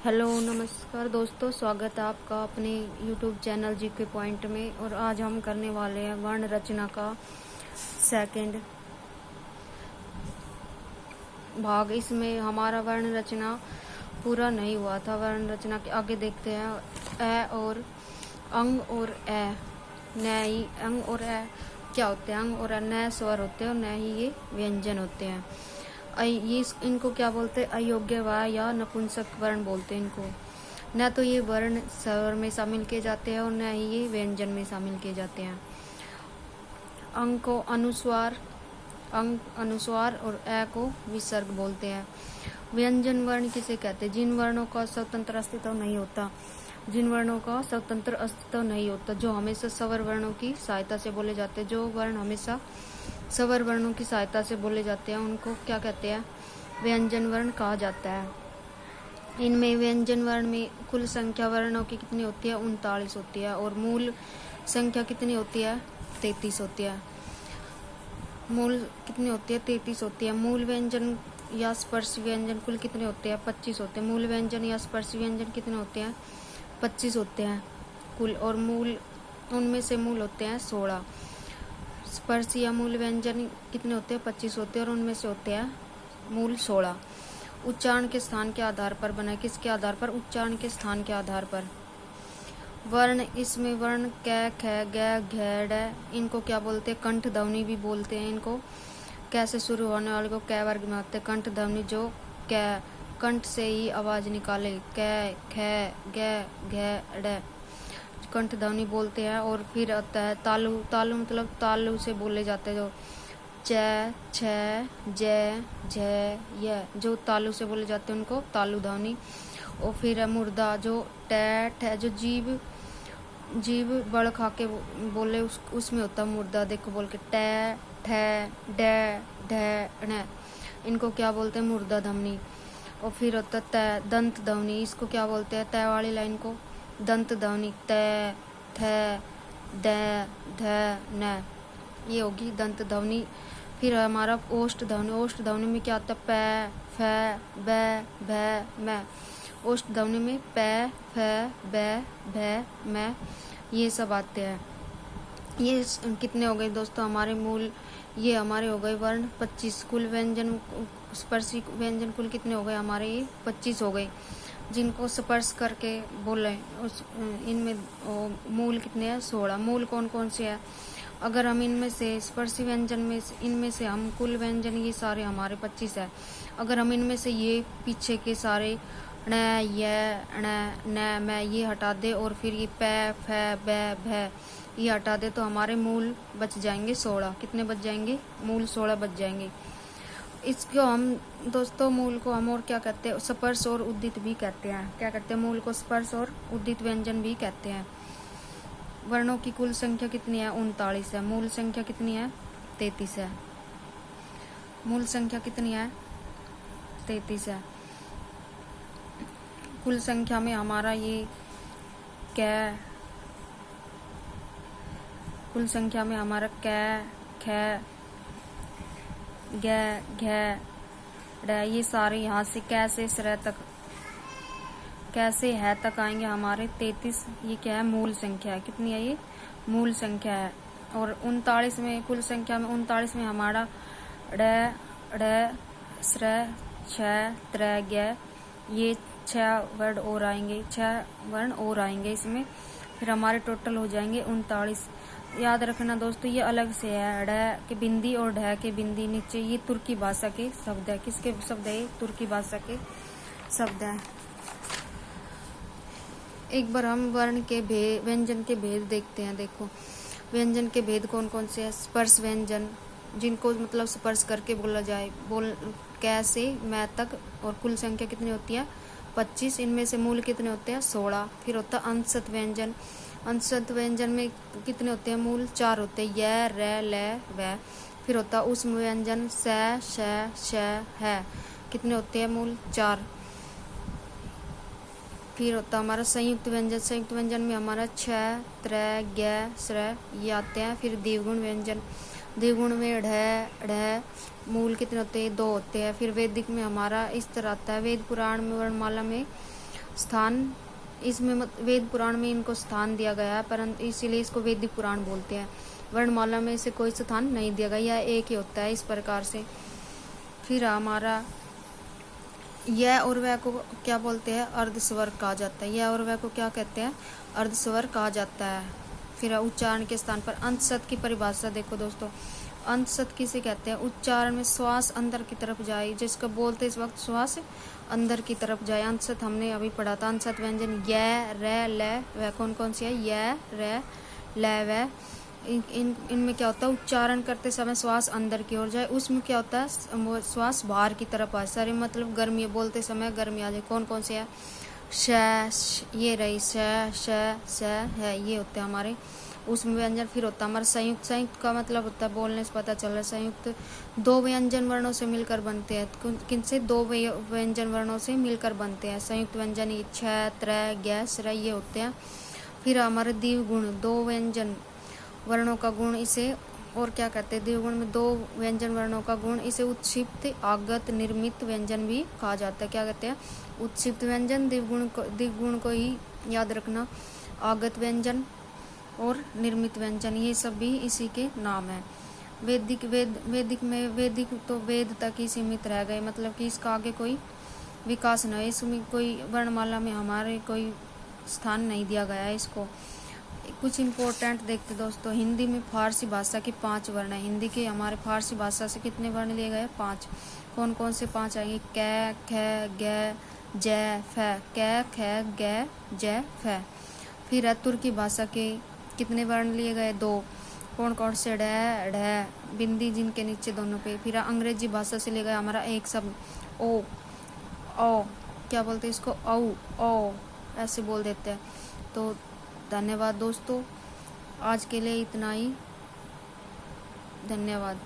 Hello नमस्कार दोस्तों, स्वागत है आपका अपने यूट्यूब चैनल जीके पॉइंट में। और आज हम करने वाले हैं वर्ण रचना का सेकंड भाग। इसमें हमारा वर्ण रचना पूरा नहीं हुआ था। वर्ण रचना के आगे देखते हैं ए और अंग और ए न ही अंग और ए क्या होते हैं। अंग और ए न स्वर होते हैं और न ही ये व्यंजन होते हैं। ये इनको क्या बोलते हैं? अयोग्य व या नपुंसक वर्ण बोलते हैं इनको। न तो ये वर्ण स्वर में शामिल किए जाते हैं और न ही ये व्यंजन में शामिल किए जाते हैं। अंग को अनुस्वार, अंग अनुस्वार और ए को विसर्ग बोलते हैं। व्यंजन वर्ण किसे कहते हैं? जिन वर्णों का स्वतंत्र अस्तित्व नहीं होता, जिन वर्णों का स्वतंत्र अस्तित्व नहीं होता, जो हमेशा स्वर वर्णों की सहायता से बोले जाते हैं। जो वर्ण हमेशा स्वर वर्णों की सहायता से बोले जाते हैं उनको क्या कहते हैं? व्यंजन वर्ण कहा जाता है। इनमें व्यंजन वर्ण में कुल संख्या वर्णों की कितनी होती है? 39 होती है। और मूल संख्या कितनी होती है? 33 होती है। मूल कितनी होती है? 33 होती है। मूल व्यंजन या स्पर्श व्यंजन कुल कितने होते हैं? 25 होते हैं। मूल व्यंजन या स्पर्श व्यंजन कितने होते हैं? 25 होते हैं कुल। और मूल उनमें से मूल होते हैं 16। स्पर्श या मूल व्यंजन कितने होते हैं? 25 होते हैं और उनमें से होते हैं मूल 16। उच्चारण के स्थान के आधार पर बना। किसके आधार पर? उच्चारण के स्थान के आधार पर। वर्ण, इसमें वर्ण क, ख, ग, घ, ड, इनको क्या बोलते हैं? कंठ ध्वनि भी बोलते हैं इनको। कैसे शुरू होने वाले को क वर्ग में होते हैं। कंठ ध्वनि जो क कंठ से ही आवाज निकाले, क, ख, ग, घ, ड, कंठ ध्वनि बोलते हैं। और फिर आता है तालु। तालु मतलब तालु से बोले जाते हैं जो च, छ, ज, झ, य, जो तालु से बोले जाते हैं उनको तालु ध्वनि। और फिर है मुर्दा जो ट, ठ, जो जीभ बड़ खा के बोले उसमें होता है मुर्दा। देखो बोल के ट, ठ, ड, ढ, ण, इनको क्या बोलते हैं? मुर्दा ध्वनि। और फिर होता है त, दंत ध्वनि। इसको क्या बोलते हैं? त वाली लाइन को दंत ध्वनि। त, थ, द, ध, न, ये होगी दंत ध्वनि। फिर हमारा ओष्ठ ध्वनि। ओष्ठ ध्वनि में क्या आता है? प, फ, ब, भ, म। ओष्ठ ध्वनि में प, फ, ब, भ, म, ये सब आते हैं। ये कितने हो गए दोस्तों हमारे मूल? ये हमारे हो गए वर्ण 25। कुल व्यंजन स्पर्शी व्यंजन कुल कितने हो गए हमारे? ये 25 हो गए जिनको स्पर्श करके बोले। उस इनमें मूल कितने हैं? 16। मूल कौन कौन से हैं? अगर हम इनमें से स्पर्शी व्यंजन में इनमें से हम कुल व्यंजन ये सारे हमारे 25 है। अगर हम इनमें से ये पीछे के सारे ण, य, ण, न, म ये हटा दे और फिर ये प, फ, ब, भ ये हटा दे तो हमारे मूल बच जाएंगे 16। कितने बच जाएंगे? मूल 16 बच जाएंगे। इसको हम दोस्तों मूल को हम और क्या कहते हैं? स्पर्श और उद्दित भी कहते हैं। क्या कहते हैं? मूल को स्पर्श और उद्दित व्यंजन भी कहते हैं। वर्णों की कुल संख्या कितनी है? 39 है। मूल संख्या कितनी है? 33 है। मूल संख्या कितनी है? 33 है। कुल संख्या में हमारा ये क, कुल संख्या में हमारा क, ख, ग, घ, ड ये सारे यहाँ से कैसे स्र तक कैसे है तक आएंगे हमारे 33। ये क्या है? मूल संख्या है। कितनी है ये? मूल संख्या है। और 39 में कुल संख्या में 39 में हमारा ड, ड, स्र, छ, त्र, ग ये 6 वर्ण और आएंगे। 6 वर्ण और आएंगे इसमें। फिर हमारे टोटल हो जाएंगे 39। याद रखना दोस्तों ये अलग से है। ड के बिंदी और ढ के बिंदी नीचे। ये तुर्की भाषा के शब्द है। किसके शब्द है? तुर्की भाषा के शब्द है। एक बार हम वर्ण के व्यंजन के भेद देखते हैं। देखो व्यंजन के भेद कौन कौन से हैं? स्पर्श व्यंजन जिनको मतलब स्पर्श करके बोला जाए, बोल कैसे मैं तक। और कुल संख्या कितनी होती है? 25। इनमें से मूल कितने होते हैं? 16। फिर होता है अंशत व्यंजन। अंशत व्यंजन में कितने होते हैं? मूल 4 होते हैं। य, र, ल, व। फिर होता है उष्म व्यंजन स, श, श, है। कितने होते हैं? मूल 4। फिर होता है हमारा संयुक्त व्यंजन। संयुक्त व्यंजन में हमारा छ, त्र, ग, स्र ये आते हैं। फिर द्विगुण व्यंजन। द्विगुण में ढ, ढ मूल कितने होते हैं? 2 होते हैं। फिर वैदिक में हमारा इस तरह आता है। वेद पुराण में वर्णमाला में स्थान इसमें वेद पुराण में इनको स्थान दिया गया है, परंतु इसीलिए इसको वैदिक पुराण बोलते हैं। वर्णमाला में इसे कोई स्थान नहीं दिया गया, यह एक ही होता है इस प्रकार से। फिर हमारा यह और वह को क्या बोलते हैं, अर्धस्वर कहा जाता है। यह और वह को क्या कहते हैं, अर्धस्वर कहा जाता है। फिर उच्चारण के स्थान पर अंत शब्द की परिभाषा देखो दोस्तों, अंत शब्द किसे कहते हैं, उच्चारण में श्वास अंदर की तरफ जाए, जिसको बोलते इस वक्त श्वास अंदर की तरफ जाए। अंत शब्द हमने अभी पढ़ा था, अंत शब्द व्यंजन य, र, ल, वह कौन कौन सी है, य, र, ल, व। इनमें क्या होता है, उच्चारण करते समय श्वास अंदर की ओर जाए। उसमें क्या होता है, श्वास बाहर की तरफ आए। सारे मतलब गर्मी, बोलते समय गर्मी आ जाए। कौन कौन से है, श, ये रही श है, ये होते हैं हमारे उसमें व्यंजन। फिर होता है हमारा संयुक्त। संयुक्त का मतलब होता है, बोलने से पता चल रहा है, संयुक्त दो व्यंजन वर्णों से मिलकर बनते हैं। किनसे, दो व्यंजन वर्णों से मिलकर बनते हैं संयुक्त व्यंजन। छ, त्र, ग, स्र, ये होते हैं। फिर हमारे द्विगुण, दो व्यंजन वर्णों का गुण, इसे और क्या कहते हैं, द्विगुण में दो व्यंजन वर्णों का गुण, इसे उत्क्षिप्त, आगत, निर्मित व्यंजन भी कहा जाता है। क्या कहते हैं, उत्क्षिप्त व्यंजन। द्विगुण को ही याद रखना, आगत व्यंजन और निर्मित व्यंजन, ये सब भी इसी के नाम है। वैदिक तो वेद तक ही सीमित रह गए, मतलब कि इसका आगे कोई विकास नहीं है। इसमें कोई वर्णमाला में हमारे कोई स्थान नहीं दिया गया है इसको। कुछ इम्पोर्टेंट देखते दोस्तों, हिंदी में फारसी भाषा के 5 वर्ण है। हिंदी के हमारे फारसी भाषा से कितने वर्ण लिए गए, 5। कौन कौन से 5 आएंगे, क, ख, ग, ज, फ। क, ख, ग, ज, फ। फिर है तुर्की भाषा के कितने वर्ण लिए गए, 2। कौन कौन से, ढ, ढ, बिंदी जिनके नीचे दोनों पे। फिर अंग्रेजी भाषा से ले गया हमारा एक शब्द ओ, क्या बोलते हैं इसको, औ, ऐसे बोल देते हैं। तो धन्यवाद दोस्तों, आज के लिए इतना ही, धन्यवाद।